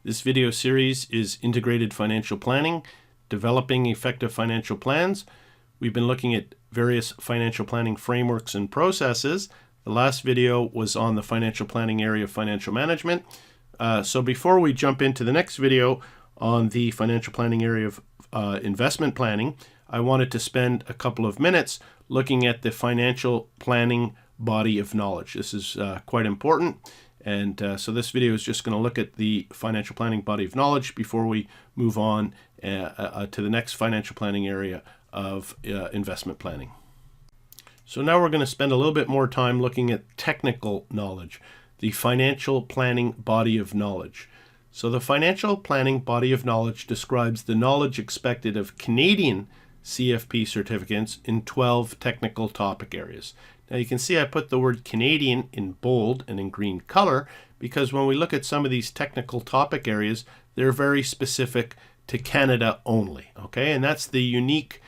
This video series is Integrated Financial Planning, Developing Effective Financial Plans. We've been looking at various financial planning frameworks and processes. The last video was on the financial planning area of financial management. So before we jump into the next video on the financial planning area of investment planning, I wanted to spend a couple of minutes looking at the financial planning body of knowledge. This is quite important. And so this video is just going to look at the financial planning body of knowledge before we move on to the next financial planning area of investment planning. So now we're going to spend a little bit more time looking at technical knowledge, the financial planning body of knowledge. So the financial planning body of knowledge describes the knowledge expected of Canadian CFP certificants in 12 technical topic areas. Now you can see I put the word Canadian in bold and in green color because when we look at some of these technical topic areas, they're very specific to Canada only, okay? And that's the unique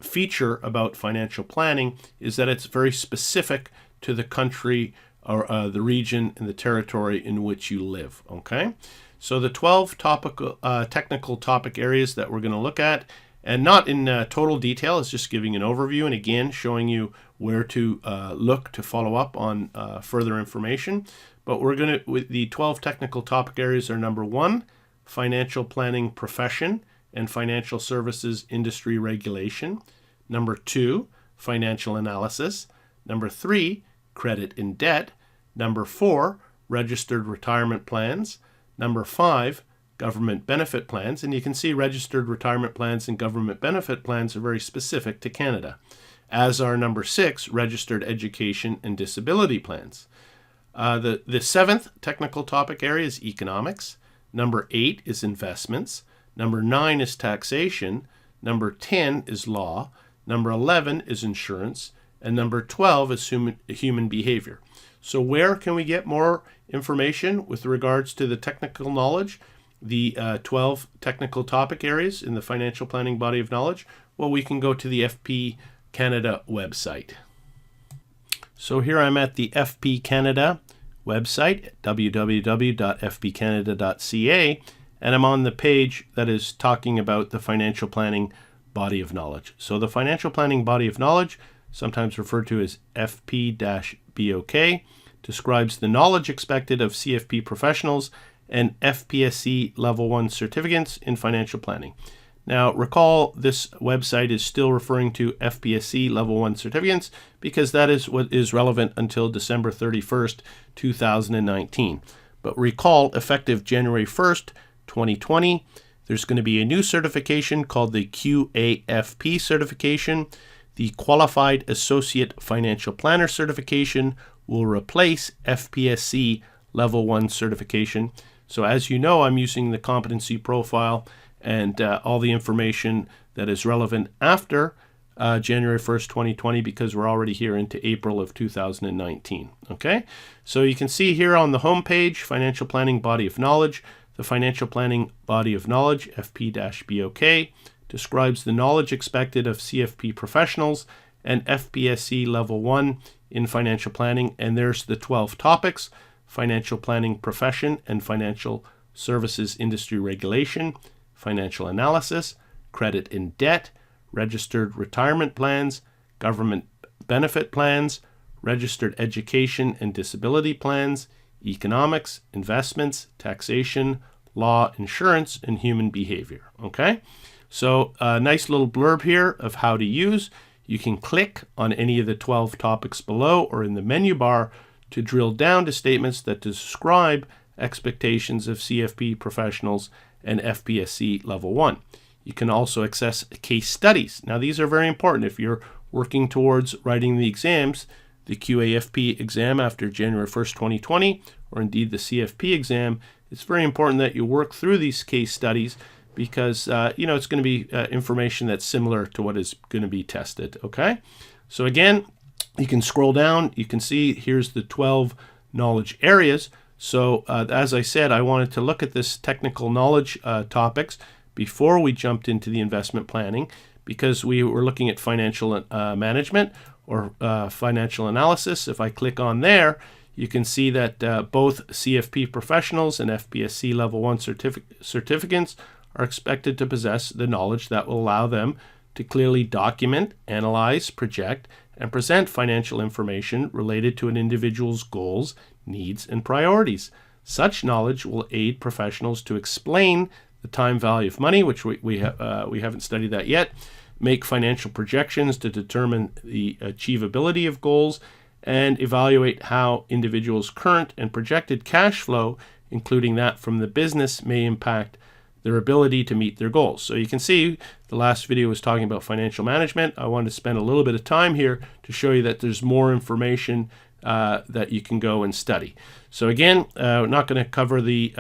feature about financial planning, is that it's very specific to the country or the region and the territory in which you live, okay? So the 12 technical topic areas that we're going to look at, and not in total detail, it's just giving an overview and again showing you where to look to follow up on further information. But we're going to, with the 12 technical topic areas are: number 1, financial planning profession and financial services industry regulation. Number 2, financial analysis. Number 3, credit and debt. Number 4, registered retirement plans. Number 5, government benefit plans. And you can see registered retirement plans and government benefit plans are very specific to Canada, as are number 6, registered education and disability plans. The 7th technical topic area is economics. Number 8 is investments. Number 9 is taxation. Number 10 is law. Number 11 is insurance. And number 12 is human behavior. So where can we get more information with regards to the technical knowledge, the 12 technical topic areas in the financial planning body of knowledge? Well, we can go to the FP Canada website. So here I'm at the FP Canada website, www.fpcanada.ca, and I'm on the page that is talking about the financial planning body of knowledge. So the financial planning body of knowledge, sometimes referred to as FP-BoK, describes the knowledge expected of CFP professionals and FPSC Level 1 certificants in financial planning. Now, recall this website is still referring to FPSC Level 1 certificants because that is what is relevant until December 31st, 2019. But recall, effective January 1st, 2020, there's going to be a new certification called the QAFP certification. The Qualified Associate Financial Planner certification will replace FPSC Level 1 certification. So as you know, I'm using the competency profile and all the information that is relevant after January 1st, 2020, because we're already here into April of 2019. Okay, so you can see here on the home page, Financial Planning Body of Knowledge. The Financial Planning Body of Knowledge, FP-BoK, describes the knowledge expected of CFP professionals and FPSC Level 1 in financial planning. And there's the 12 topics: financial planning profession and financial services industry regulation, financial analysis, credit and debt, registered retirement plans, government benefit plans, registered education and disability plans, economics, investments, taxation, law, insurance, and human behavior. Okay, so a nice little blurb here of how to use. You can click on any of the 12 topics below or in the menu bar to drill down to statements that describe expectations of CFP professionals and FPSC Level 1. You can also access case studies. Now these are very important if you're working towards writing the exams, the QAFP exam after January 1st, 2020, or indeed the CFP exam. It's very important that you work through these case studies because it's going to be information that's similar to what is going to be tested. Okay, so again, you can scroll down. You can see here's the 12 knowledge areas. So as I said, I wanted to look at this technical knowledge topics before we jumped into the investment planning, because we were looking at financial management or financial analysis. If I click on there, you can see that both CFP professionals and FPSC Level 1 certificants are expected to possess the knowledge that will allow them to clearly document, analyze, project, and present financial information related to an individual's goals, needs, and priorities. Such knowledge will aid professionals to explain the time value of money, which we haven't studied that yet, make financial projections to determine the achievability of goals, and evaluate how individuals' current and projected cash flow, including that from the business, may impact their ability to meet their goals. So you can see the last video was talking about financial management. I wanted to spend a little bit of time here to show you that there's more information that you can go and study. So again, we're not going to cover the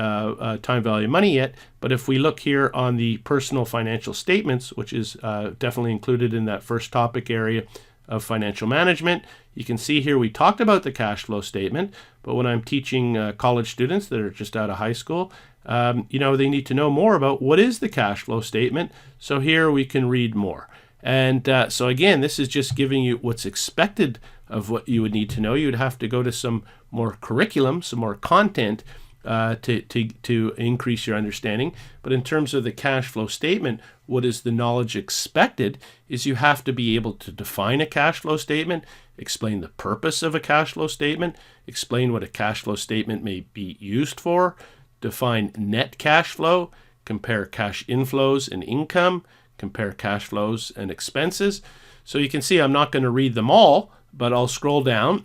time value of money yet, but if we look here on the personal financial statements, which is definitely included in that first topic area of financial management, you can see here we talked about the cash flow statement, but when I'm teaching college students that are just out of high school, they need to know more about what is the cash flow statement. So here we can read more. And so again, this is just giving you what's expected of what you would need to know. You'd have to go to some more curriculum, some more content to increase your understanding. But in terms of the cash flow statement, what is the knowledge expected is you have to be able to define a cash flow statement, explain the purpose of a cash flow statement, explain what a cash flow statement may be used for, define net cash flow, compare cash inflows and income, compare cash flows and expenses. So you can see I'm not going to read them all, but I'll scroll down.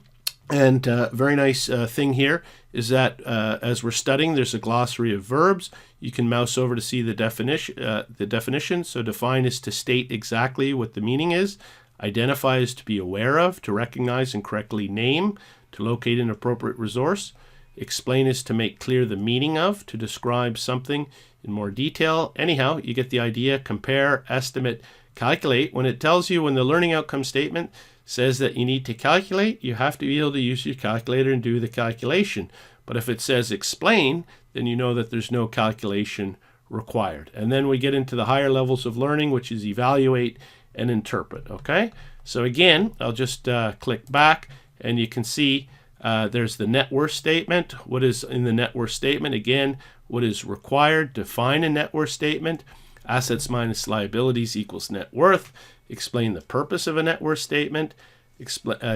And a very nice thing here is that as we're studying, there's a glossary of verbs. You can mouse over to see the definition. So define is to state exactly what the meaning is. Identify is to be aware of, to recognize and correctly name, to locate an appropriate resource. Explain is to make clear the meaning of, to describe something in more detail. Anyhow, you get the idea. Compare, estimate, calculate. When it tells you, when the learning outcome statement says that you need to calculate, you have to be able to use your calculator and do the calculation. But if it says explain, then you know that there's no calculation required. And then we get into the higher levels of learning, which is evaluate and interpret. Okay, so again, I'll just click back and you can see there's the net worth statement. What is in the net worth statement? Again, what is required? Define a net worth statement. Assets minus liabilities equals net worth. Explain the purpose of a net worth statement.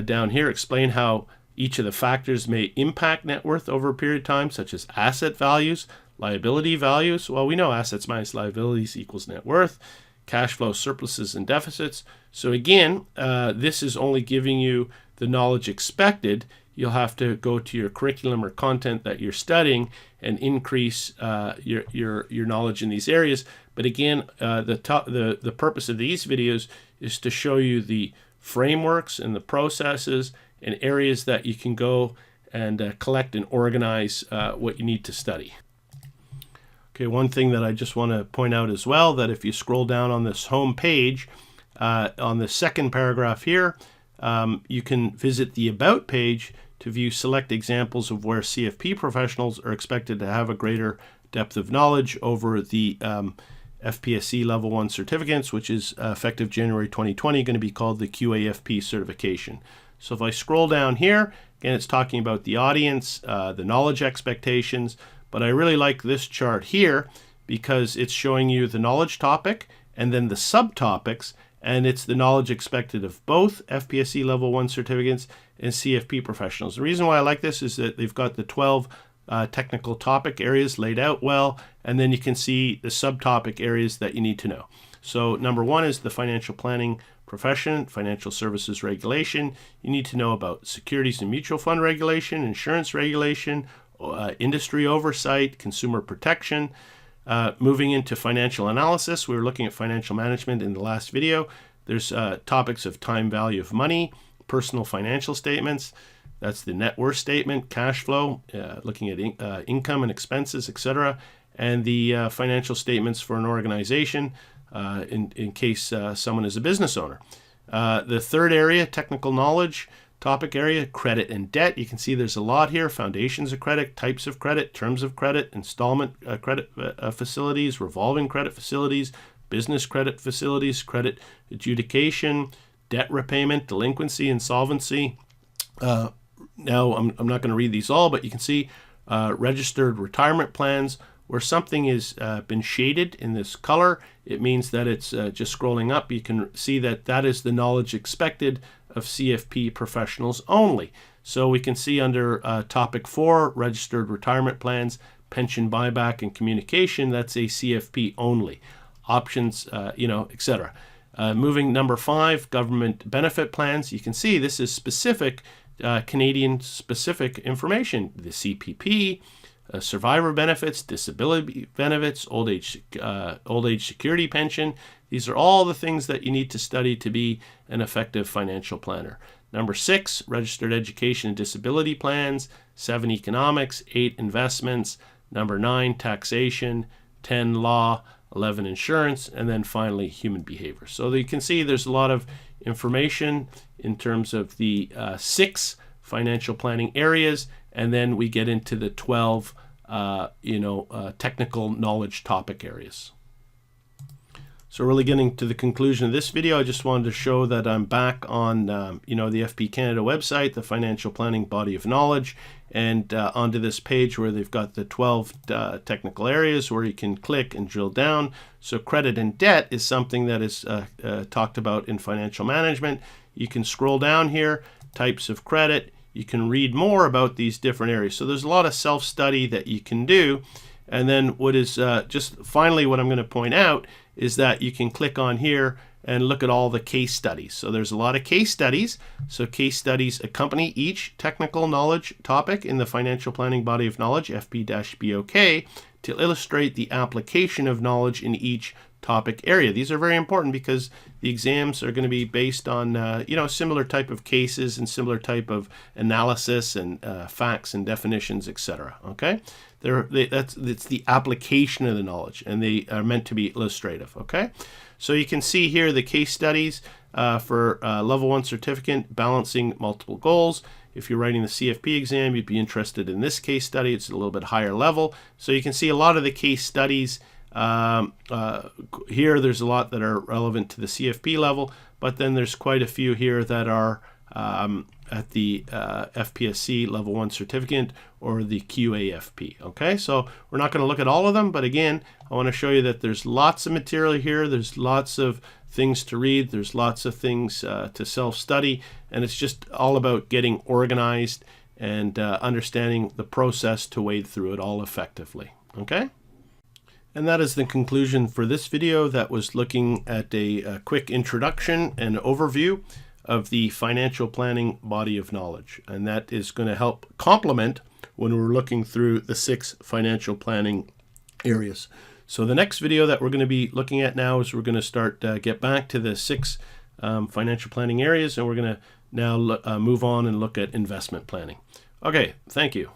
Down here, explain how each of the factors may impact net worth over a period of time, such as asset values, liability values. Well, we know assets minus liabilities equals net worth. Cash flow surpluses and deficits. So again, this is only giving you the knowledge expected. You'll have to go to your curriculum or content that you're studying and increase your knowledge in these areas. But again, the purpose of these videos is to show you the frameworks and the processes and areas that you can go and collect and organize what you need to study. Okay, one thing that I just want to point out as well, that if you scroll down on this home page, on the second paragraph here, you can visit the About page to view select examples of where CFP professionals are expected to have a greater depth of knowledge over the FPSC Level 1 certificates, which is effective January 2020, going to be called the QAFP certification. So if I scroll down here, again, it's talking about the audience, the knowledge expectations, but I really like this chart here because it's showing you the knowledge topic and then the subtopics, and it's the knowledge expected of both FPSC Level 1 certificates and CFP professionals. The reason why I like this is that they've got the 12 technical topic areas laid out well, and then you can see the subtopic areas that you need to know. So number one is the financial planning profession, financial services regulation. You need to know about securities and mutual fund regulation, insurance regulation, industry oversight, consumer protection. Moving into financial analysis, we were looking at financial management in the last video. There's topics of time value of money, personal financial statements. That's the net worth statement, cash flow, looking at income and expenses, etc., and the financial statements for an organization in case someone is a business owner. The third area, technical knowledge, topic area, credit and debt. You can see there's a lot here. Foundations of credit, types of credit, terms of credit, installment credit facilities, revolving credit facilities, business credit facilities, credit adjudication, debt repayment, delinquency, insolvency, now I'm not going to read these all, but you can see registered retirement plans. Where something has been shaded in this color, it means that it's just scrolling up. You can see that that is the knowledge expected of CFP professionals only. So we can see under topic 4, registered retirement plans, pension buyback and communication, that's a CFP only. Options, etc. Moving number 5, government benefit plans. You can see this is specific, Canadian specific information. The CPP, survivor benefits, disability benefits, old age security pension. These are all the things that you need to study to be an effective financial planner. Number 6, registered education and disability plans. 7, economics. 8, investments. Number 9, taxation. 10, law. 11, insurance. And then finally, human behavior. So you can see there's a lot of information in terms of the 6 financial planning areas, and then we get into the 12 technical knowledge topic areas. So really getting to the conclusion of this video, I just wanted to show that I'm back on the FP Canada website, the financial planning body of knowledge, and onto this page where they've got the 12 technical areas where you can click and drill down. So credit and debt is something that is talked about in financial management. You can scroll down here, types of credit. You can read more about these different areas. So there's a lot of self-study that you can do. And then what is just finally what I'm going to point out is that you can click on here and look at all the case studies. So there's a lot of case studies. So case studies accompany each technical knowledge topic in the financial planning body of knowledge, FP-BoK, to illustrate the application of knowledge in each topic area. These are very important because the exams are going to be based on similar type of cases and similar type of analysis and facts and definitions, etc. Okay, it's the application of the knowledge, and they are meant to be illustrative. Okay, so you can see here the case studies for level 1 certificate, balancing multiple goals. If you're writing the CFP exam, you'd be interested in this case study. It's a little bit higher level, so you can see a lot of the case studies. Here there's a lot that are relevant to the CFP level, but then there's quite a few here that are at the FPSC Level 1 certificate or the QAFP. Okay, so we're not going to look at all of them, but again, I want to show you that there's lots of material here. There's lots of things to read. There's lots of things to self-study, and it's just all about getting organized and understanding the process to wade through it all effectively. Okay? And that is the conclusion for this video. That was looking at a quick introduction and overview of the financial planning body of knowledge. And that is going to help complement when we're looking through the 6 financial planning areas. So the next video that we're going to be looking at now is we're going to start get back to the 6 financial planning areas, and we're going to now move on and look at investment planning. Okay, thank you.